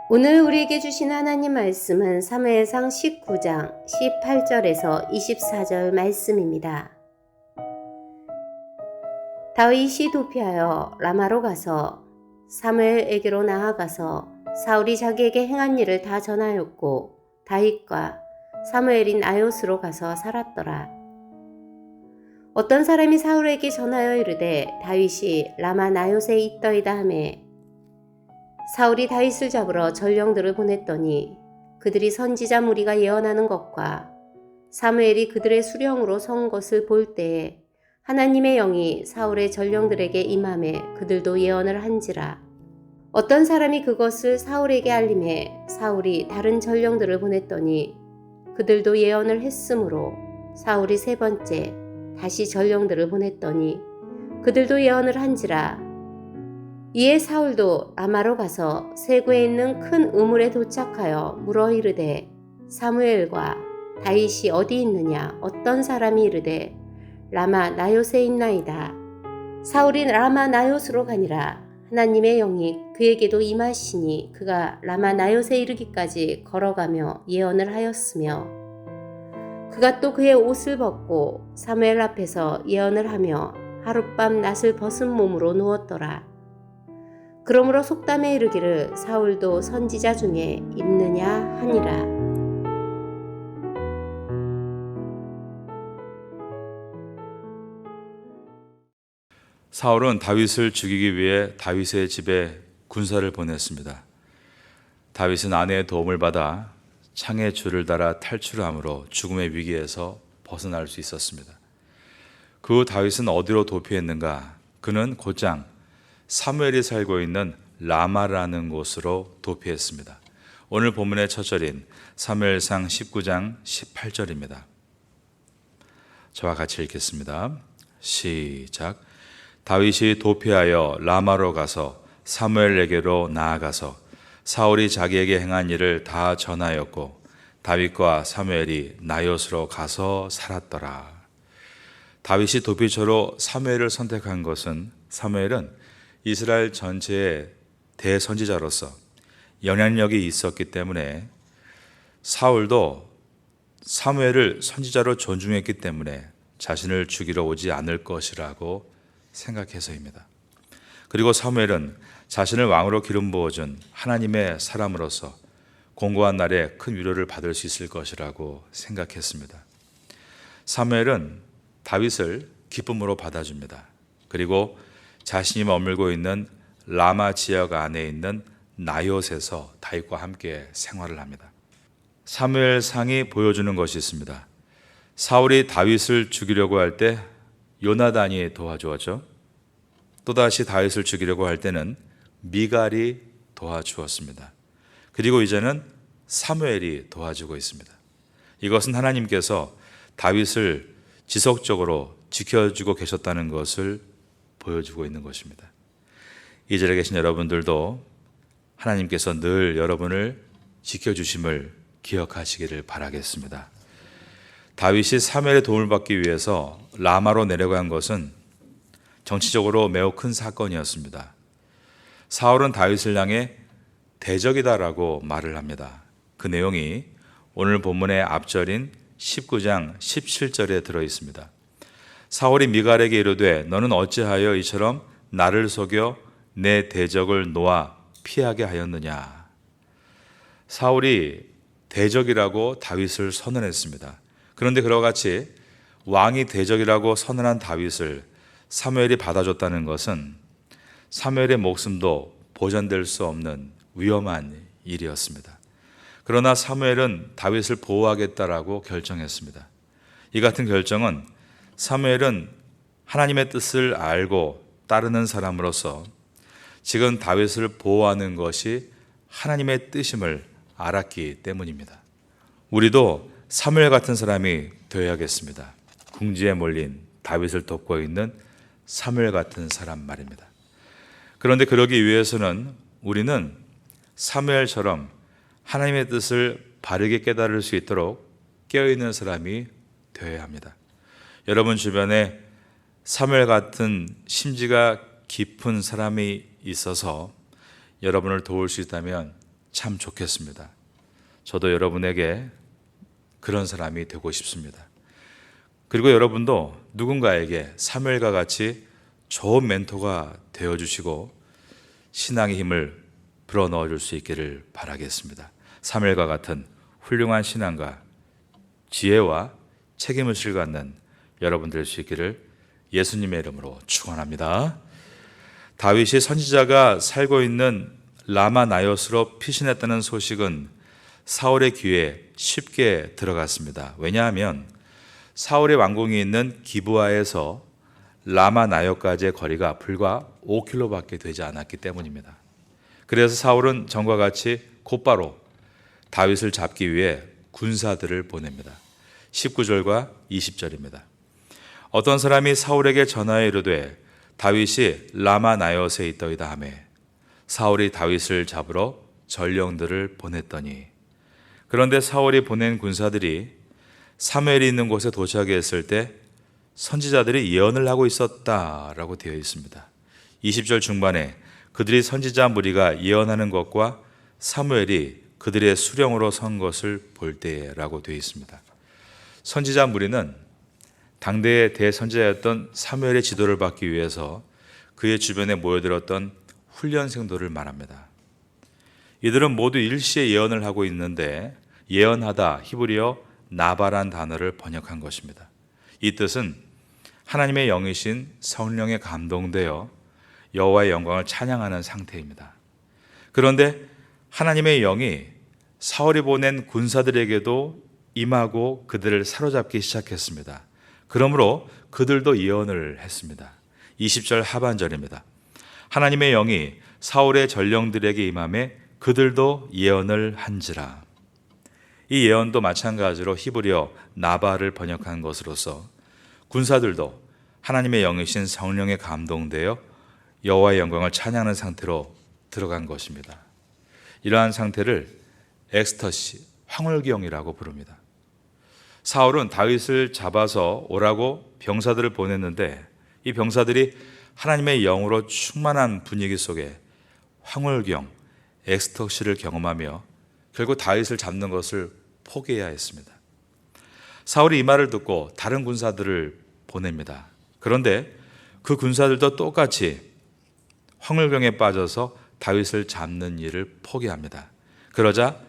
오늘 우리에게 주신 하나님 말씀은 사무엘상 19장 18절에서 24절 말씀입니다. 다윗이 도피하여 라마로 가서 사무엘에게로 나아가서 사울이 자기에게 행한 일을 다 전하였고 다윗과 사무엘이 나요스로 가서 살았더라. 어떤 사람이 사울에게 전하여 이르되 다윗이 라마 나요스에 있더이다 하매 사울이 다윗을 잡으러 전령들을 보냈더니 그들이 선지자 무리가 예언하는 것과 사무엘이 그들의 수령으로 선 것을 볼 때에 하나님의 영이 사울의 전령들에게 임하매 그들도 예언을 한지라. 어떤 사람이 그것을 사울에게 알림해 사울이 다른 전령들을 보냈더니 그들도 예언을 했으므로 사울이 세 번째 다시 전령들을 보냈더니 그들도 예언을 한지라. 이에 사울도 라마로 가서 세구에 있는 큰 우물에 도착하여 물어 이르되 사무엘과 다윗이 어디 있느냐. 어떤 사람이 이르되 라마 나요스에 있나이다. 사울이 라마 나요스로 가니라. 하나님의 영이 그에게도 임하시니 그가 라마 나요스에 이르기까지 걸어가며 예언을 하였으며 그가 또 그의 옷을 벗고 사무엘 앞에서 예언을 하며 하룻밤 낫을 벗은 몸으로 누웠더라. 그러므로 속담에 이르기를 사울도 선지자 중에 있느냐 하니라. 사울은 다윗을 죽이기 위해 다윗의 집에 군사를 보냈습니다. 다윗은 아내의 도움을 받아 창에 줄을 달아 탈출함으로 죽음의 위기에서 벗어날 수 있었습니다. 그 후 다윗은 어디로 도피했는가? 그는 곧장 사무엘이 살고 있는 라마라는 곳으로 도피했습니다. 오늘 본문의 첫 절인 사무엘상 19장 18절입니다. 저와 같이 읽겠습니다. 시작. 다윗이 도피하여 라마로 가서 사무엘에게로 나아가서 사울이 자기에게 행한 일을 다 전하였고 다윗과 사무엘이 나요스로 가서 살았더라. 다윗이 도피처로 사무엘을 선택한 것은 사무엘은 이스라엘 전체의 대선지자로서 영향력이 있었기 때문에 사울도 사무엘을 선지자로 존중했기 때문에 자신을 죽이러 오지 않을 것이라고 생각해서입니다. 그리고 사무엘은 자신을 왕으로 기름 부어준 하나님의 사람으로서 공고한 날에 큰 위로를 받을 수 있을 것이라고 생각했습니다. 사무엘은 다윗을 기쁨으로 받아줍니다. 그리고 자신이 머물고 있는 라마 지역 안에 있는 나요스에서 다윗과 함께 생활을 합니다. 사무엘상이 보여주는 것이 있습니다. 사울이 다윗을 죽이려고 할 때 요나단이 도와주었죠. 또다시 다윗을 죽이려고 할 때는 미갈이 도와주었습니다. 그리고 이제는 사무엘이 도와주고 있습니다. 이것은 하나님께서 다윗을 지속적으로 지켜주고 계셨다는 것을 보여주고 있는 것입니다. 이 자리에 계신 여러분들도 하나님께서 늘 여러분을 지켜주심을 기억하시기를 바라겠습니다. 다윗이 사무엘의 도움을 받기 위해서 라마로 내려간 것은 정치적으로 매우 큰 사건이었습니다. 사울은 다윗을 향해 대적이다라고 말을 합니다. 그 내용이 오늘 본문의 앞절인 19장 17절에 들어 있습니다. 사울이 미갈에게 이르되 너는 어찌하여 이처럼 나를 속여 내 대적을 놓아 피하게 하였느냐. 사울이 대적이라고 다윗을 선언했습니다. 그런데 그와 같이 왕이 대적이라고 선언한 다윗을 사무엘이 받아줬다는 것은 사무엘의 목숨도 보전될 수 없는 위험한 일이었습니다. 그러나 사무엘은 다윗을 보호하겠다라고 결정했습니다. 이 같은 결정은 사무엘은 하나님의 뜻을 알고 따르는 사람으로서 지금 다윗을 보호하는 것이 하나님의 뜻임을 알았기 때문입니다. 우리도 사무엘 같은 사람이 되어야겠습니다. 궁지에 몰린 다윗을 돕고 있는 사무엘 같은 사람 말입니다. 그런데 그러기 위해서는 우리는 사무엘처럼 하나님의 뜻을 바르게 깨달을 수 있도록 깨어있는 사람이 되어야 합니다. 여러분 주변에 사무엘 같은 심지가 깊은 사람이 있어서 여러분을 도울 수 있다면 참 좋겠습니다. 저도 여러분에게 그런 사람이 되고 싶습니다. 그리고 여러분도 누군가에게 사무엘과 같이 좋은 멘토가 되어주시고 신앙의 힘을 불어넣어 줄 수 있기를 바라겠습니다. 사무엘과 같은 훌륭한 신앙과 지혜와 책임의식을 갖는 여러분 될 수 있기를 예수님의 이름으로 축원합니다. 다윗이 선지자가 살고 있는 라마 나요스로 피신했다는 소식은 사울의 귀에 쉽게 들어갔습니다. 왜냐하면 사울의 왕궁이 있는 기브아에서 라마 나요까지의 거리가 불과 5km밖에 되지 않았기 때문입니다. 그래서 사울은 전과 같이 곧바로 다윗을 잡기 위해 군사들을 보냅니다. 19절과 20절입니다. 어떤 사람이 사울에게 전하여 이르되 다윗이 라마 나요스에 있더이다 하매 사울이 다윗을 잡으러 전령들을 보냈더니 그런데 사울이 보낸 군사들이 사무엘이 있는 곳에 도착했을 때 선지자들이 예언을 하고 있었다라고 되어 있습니다. 20절 중반에 그들이 선지자 무리가 예언하는 것과 사무엘이 그들의 수령으로 선 것을 볼 때라고 되어 있습니다. 선지자 무리는 당대의 대선지자였던 사무엘의 지도를 받기 위해서 그의 주변에 모여들었던 훈련생들을 말합니다. 이들은 모두 일시에 예언을 하고 있는데 예언하다 히브리어 나바란 단어를 번역한 것입니다. 이 뜻은 하나님의 영이신 성령에 감동되어 여호와의 영광을 찬양하는 상태입니다. 그런데 하나님의 영이 사울이 보낸 군사들에게도 임하고 그들을 사로잡기 시작했습니다. 그러므로 그들도 예언을 했습니다. 20절 하반절입니다. 하나님의 영이 사울의 전령들에게 임함에 그들도 예언을 한지라. 이 예언도 마찬가지로 히브리어 나바를 번역한 것으로서 군사들도 하나님의 영이신 성령에 감동되어 여호와의 영광을 찬양하는 상태로 들어간 것입니다. 이러한 상태를 엑스터시, 황홀경이라고 부릅니다. 사울은 다윗을 잡아서 오라고 병사들을 보냈는데 이 병사들이 하나님의 영으로 충만한 분위기 속에 황홀경, 엑스터시를 경험하며 결국 다윗을 잡는 것을 포기해야 했습니다. 사울이 이 말을 듣고 다른 군사들을 보냅니다. 그런데 그 군사들도 똑같이 황홀경에 빠져서 다윗을 잡는 일을 포기합니다. 그러자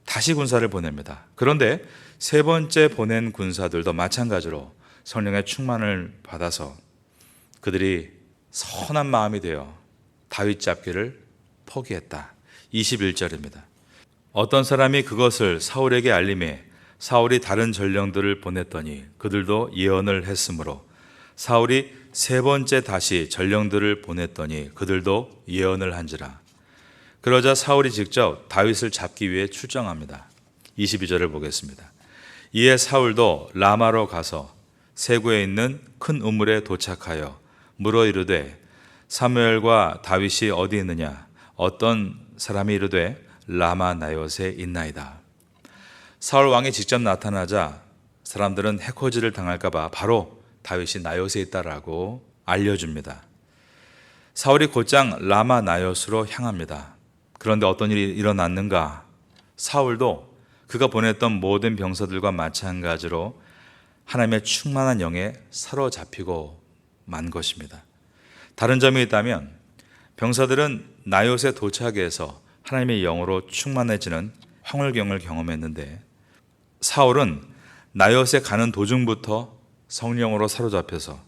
다시 군사를 보냅니다. 그런데 세 번째 보낸 군사들도 마찬가지로 성령의 충만을 받아서 그들이 선한 마음이 되어 다윗 잡기를 포기했다. 21절입니다. 어떤 사람이 그것을 사울에게 알림해 사울이 다른 전령들을 보냈더니 그들도 예언을 했으므로 사울이 세 번째 다시 전령들을 보냈더니 그들도 예언을 한지라. 그러자 사울이 직접 다윗을 잡기 위해 출정합니다. 22절을 보겠습니다. 이에 사울도 라마로 가서 세구에 있는 큰 우물에 도착하여 물어 이르되 사무엘과 다윗이 어디 있느냐? 어떤 사람이 이르되 라마 나요스에 있나이다. 사울 왕이 직접 나타나자 사람들은 해코지를 당할까 봐 바로 다윗이 나요스에 있다라고 알려줍니다. 사울이 곧장 라마 나요스로 향합니다. 그런데 어떤 일이 일어났는가? 사울도 그가 보냈던 모든 병사들과 마찬가지로 하나님의 충만한 영에 사로잡히고 만 것입니다. 다른 점이 있다면 병사들은 나요스에 도착해서 하나님의 영으로 충만해지는 황홀경을 경험했는데 사울은 나요스에 가는 도중부터 성령으로 사로잡혀서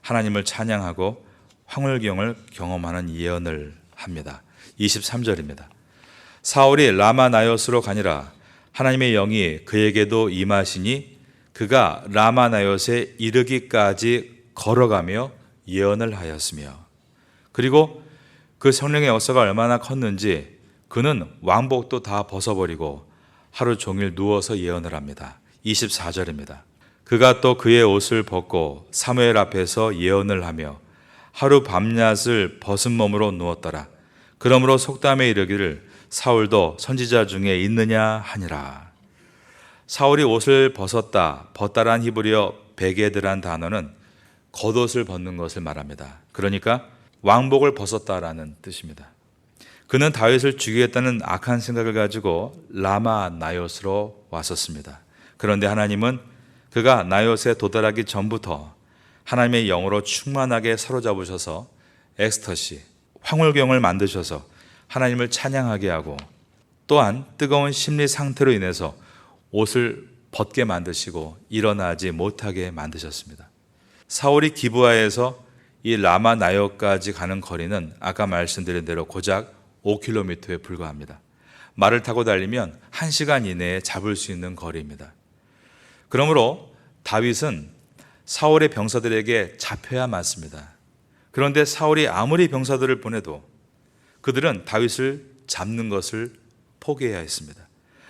하나님을 찬양하고 황홀경을 경험하는 예언을 합니다. 23절입니다. 사울이 라마 나요스로 가니라 하나님의 영이 그에게도 임하시니 그가 라마 나요스에 이르기까지 걸어가며 예언을 하였으며 그리고 그 성령의 역사가 얼마나 컸는지 그는 왕복도 다 벗어버리고 하루 종일 누워서 예언을 합니다. 24절입니다. 그가 또 그의 옷을 벗고 사무엘 앞에서 예언을 하며 하루 밤낮을 벗은 몸으로 누웠더라. 그러므로 속담에 이르기를 사울도 선지자 중에 있느냐 하니라. 사울이 옷을 벗다란 히브리어 베게드란 단어는 겉옷을 벗는 것을 말합니다. 그러니까 왕복을 벗었다라는 뜻입니다. 그는 다윗을 죽이겠다는 악한 생각을 가지고 라마 나요스로 왔었습니다. 그런데 하나님은 그가 나요스에 도달하기 전부터 하나님의 영으로 충만하게 사로잡으셔서 엑스터시, 황홀경을 만드셔서 하나님을 찬양하게 하고 또한 뜨거운 심리 상태로 인해서 옷을 벗게 만드시고 일어나지 못하게 만드셨습니다. 사울이 기브아에서 이 라마 나요까지 가는 거리는 아까 말씀드린 대로 고작 5km에 불과합니다. 말을 타고 달리면 1시간 이내에 잡을 수 있는 거리입니다. 그러므로 다윗은 사울의 병사들에게 잡혀야 맞습니다. 그런데 사울이 아무리 병사들을 보내도 그들은 다윗을 잡는 것을 포기해야 했습니다.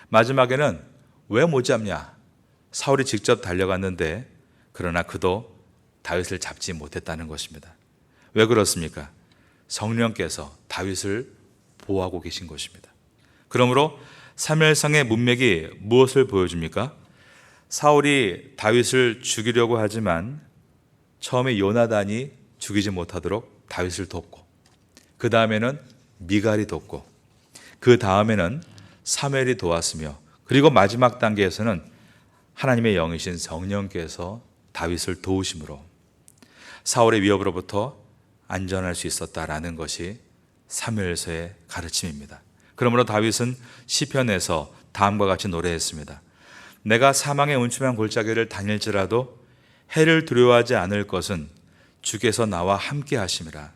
마지막에는 왜 못 잡냐? 사울이 직접 달려갔는데 그러나 그도 다윗을 잡지 못했다는 것입니다. 왜 그렇습니까? 성령께서 다윗을 보호하고 계신 것입니다. 그러므로 사무엘상의 문맥이 무엇을 보여줍니까? 사울이 다윗을 죽이려고 하지만 처음에 요나단이 죽이지 못하도록 다윗을 돕고 그 다음에는 미갈이 돕고 그 다음에는 사무엘이 도왔으며 그리고 마지막 단계에서는 하나님의 영이신 성령께서 다윗을 도우심으로 사울의 위협으로부터 안전할 수 있었다라는 것이 사무엘서의 가르침입니다. 그러므로 다윗은 시편에서 다음과 같이 노래했습니다. 내가 사망의 음침한 골짜기를 다닐지라도 해를 두려워하지 않을 것은 주께서 나와 함께 하심이라.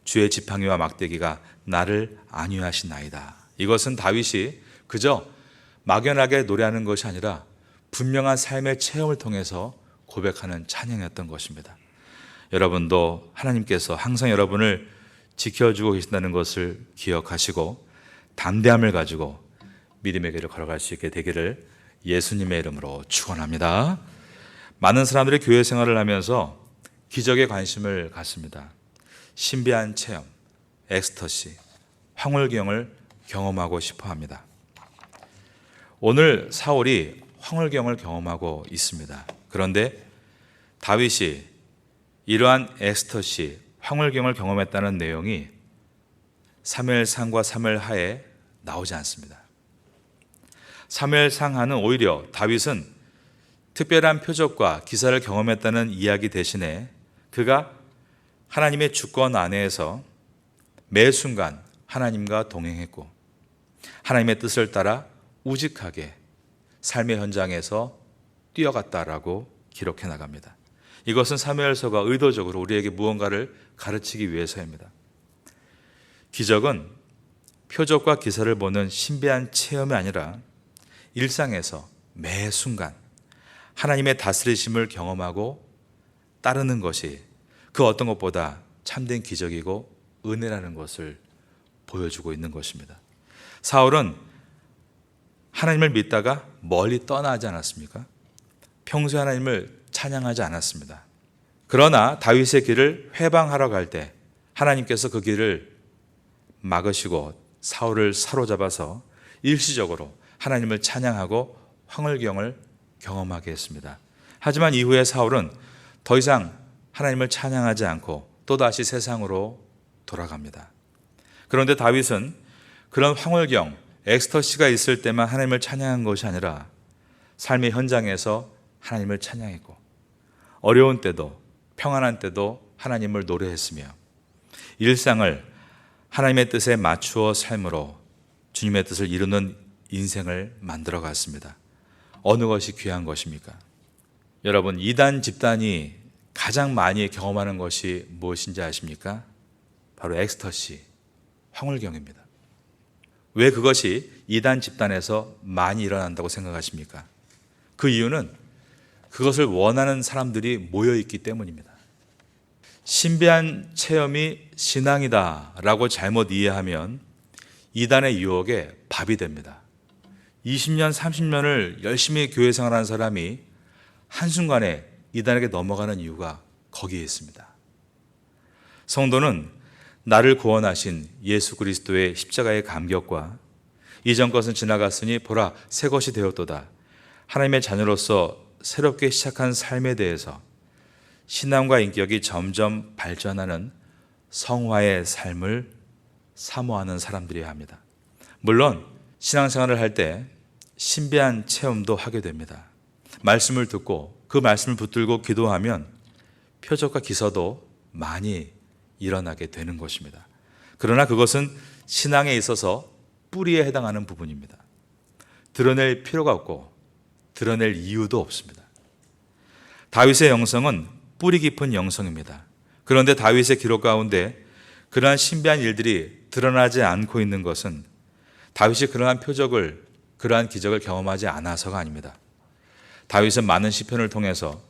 주의 지팡이와 막대기가 나를 안위하시나이다. 이것은 다윗이 그저 막연하게 노래하는 것이 아니라 분명한 삶의 체험을 통해서 고백하는 찬양이었던 것입니다. 여러분도 하나님께서 항상 여러분을 지켜주고 계신다는 것을 기억하시고 담대함을 가지고 믿음의 길을 걸어갈 수 있게 되기를 예수님의 이름으로 축원합니다. 많은 사람들이 교회 생활을 하면서 기적에 관심을 갖습니다. 신비한 체험, 엑스터시, 황홀경을 경험하고 싶어 합니다. 오늘 사울이 황홀경을 경험하고 있습니다. 그런데 다윗이 이러한 엑스터시, 황홀경을 경험했다는 내용이 사무엘상과 사무엘하에 나오지 않습니다. 사무엘상하는 오히려 다윗은 특별한 표적과 기사를 경험했다는 이야기 대신에 그가 하나님의 주권 안에서 매 순간 하나님과 동행했고 하나님의 뜻을 따라 우직하게 삶의 현장에서 뛰어갔다라고 기록해 나갑니다. 이것은 사무엘서가 의도적으로 우리에게 무언가를 가르치기 위해서입니다. 기적은 표적과 기사를 보는 신비한 체험이 아니라 일상에서 매 순간 하나님의 다스리심을 경험하고 따르는 것이 그 어떤 것보다 참된 기적이고 은혜라는 것을 보여주고 있는 것입니다. 사울은 하나님을 믿다가 멀리 떠나지 않았습니까? 평소에 하나님을 찬양하지 않았습니다. 그러나 다윗의 길을 회방하러 갈 때 하나님께서 그 길을 막으시고 사울을 사로잡아서 일시적으로 하나님을 찬양하고 황홀경을 경험하게 했습니다. 하지만 이후에 사울은 더 이상 하나님을 찬양하지 않고 또다시 세상으로 돌아갑니다. 그런데 다윗은 그런 황홀경, 엑스터시가 있을 때만 하나님을 찬양한 것이 아니라 삶의 현장에서 하나님을 찬양했고 어려운 때도 평안한 때도 하나님을 노래했으며 일상을 하나님의 뜻에 맞추어 삶으로 주님의 뜻을 이루는 인생을 만들어 갔습니다. 어느 것이 귀한 것입니까? 여러분, 이단 집단이 가장 많이 경험하는 것이 무엇인지 아십니까? 바로 엑스터시, 황홀경입니다. 왜 그것이 이단 집단에서 많이 일어난다고 생각하십니까? 그 이유는 그것을 원하는 사람들이 모여있기 때문입니다. 신비한 체험이 신앙이다 라고 잘못 이해하면 이단의 유혹에 밥이 됩니다. 20년, 30년을 열심히 교회 생활하는 사람이 한순간에 이단에게 넘어가는 이유가 거기에 있습니다. 성도는 나를 구원하신 예수 그리스도의 십자가의 감격과 이전 것은 지나갔으니 보라 새 것이 되었도다. 하나님의 자녀로서 새롭게 시작한 삶에 대해서 신앙과 인격이 점점 발전하는 성화의 삶을 사모하는 사람들이어야 합니다. 물론 신앙생활을 할 때 신비한 체험도 하게 됩니다. 말씀을 듣고 그 말씀을 붙들고 기도하면 표적과 기사도 많이 일어나게 되는 것입니다. 그러나 그것은 신앙에 있어서 뿌리에 해당하는 부분입니다. 드러낼 필요가 없고 드러낼 이유도 없습니다. 다윗의 영성은 뿌리 깊은 영성입니다. 그런데 다윗의 기록 가운데 그러한 신비한 일들이 드러나지 않고 있는 것은 다윗이 그러한 표적을, 그러한 기적을 경험하지 않아서가 아닙니다. 다윗은 많은 시편을 통해서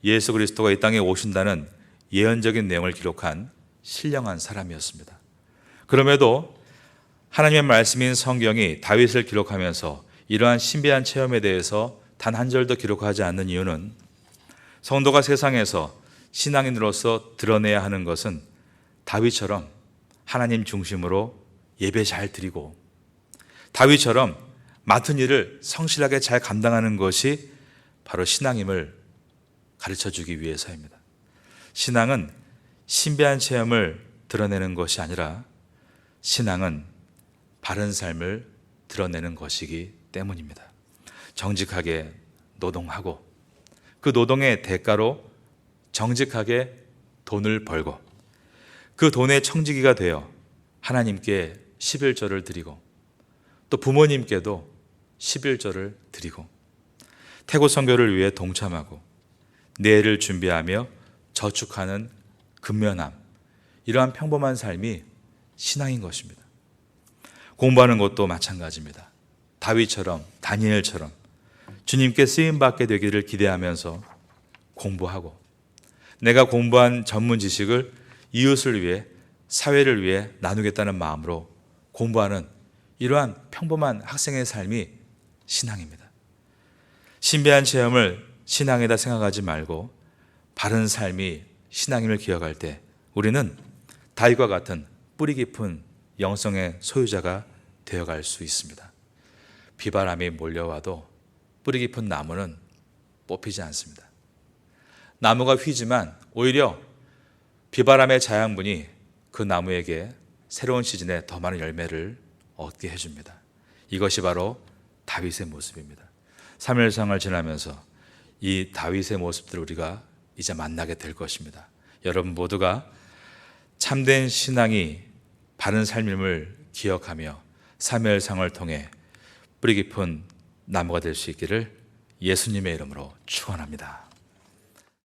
예수 그리스도가 이 땅에 오신다는 예언적인 내용을 기록한 신령한 사람이었습니다. 그럼에도 하나님의 말씀인 성경이 다윗을 기록하면서 이러한 신비한 체험에 대해서 단 한 절도 기록하지 않는 이유는 성도가 세상에서 신앙인으로서 드러내야 하는 것은 다윗처럼 하나님 중심으로 예배 잘 드리고 다윗처럼 맡은 일을 성실하게 잘 감당하는 것이 바로 신앙임을 가르쳐주기 위해서입니다. 신앙은 신비한 체험을 드러내는 것이 아니라 신앙은 바른 삶을 드러내는 것이기 때문입니다. 정직하게 노동하고 그 노동의 대가로 정직하게 돈을 벌고 그 돈의 청지기가 되어 하나님께 11조를 드리고 또 부모님께도 11조를 드리고 태국 선교를 위해 동참하고 내일을 준비하며 저축하는 근면함, 이러한 평범한 삶이 신앙인 것입니다. 공부하는 것도 마찬가지입니다. 다윗처럼 다니엘처럼 주님께 쓰임받게 되기를 기대하면서 공부하고 내가 공부한 전문 지식을 이웃을 위해 사회를 위해 나누겠다는 마음으로 공부하는 이러한 평범한 학생의 삶이 신앙입니다. 신비한 체험을 신앙이다 생각하지 말고 바른 삶이 신앙임을 기억할 때 우리는 다윗과 같은 뿌리 깊은 영성의 소유자가 되어갈 수 있습니다. 비바람이 몰려와도 뿌리 깊은 나무는 뽑히지 않습니다. 나무가 휘지만 오히려 비바람의 자양분이 그 나무에게 새로운 시즌에 더 많은 열매를 얻게 해줍니다. 이것이 바로 다윗의 모습입니다. 사무엘상을 지나면서 이 다윗의 모습들을 우리가 이제 만나게 될 것입니다. 여러분 모두가 참된 신앙이 바른 삶임을 기억하며 사무엘상을 통해 뿌리 깊은 나무가 될 수 있기를 예수님의 이름으로 축원합니다.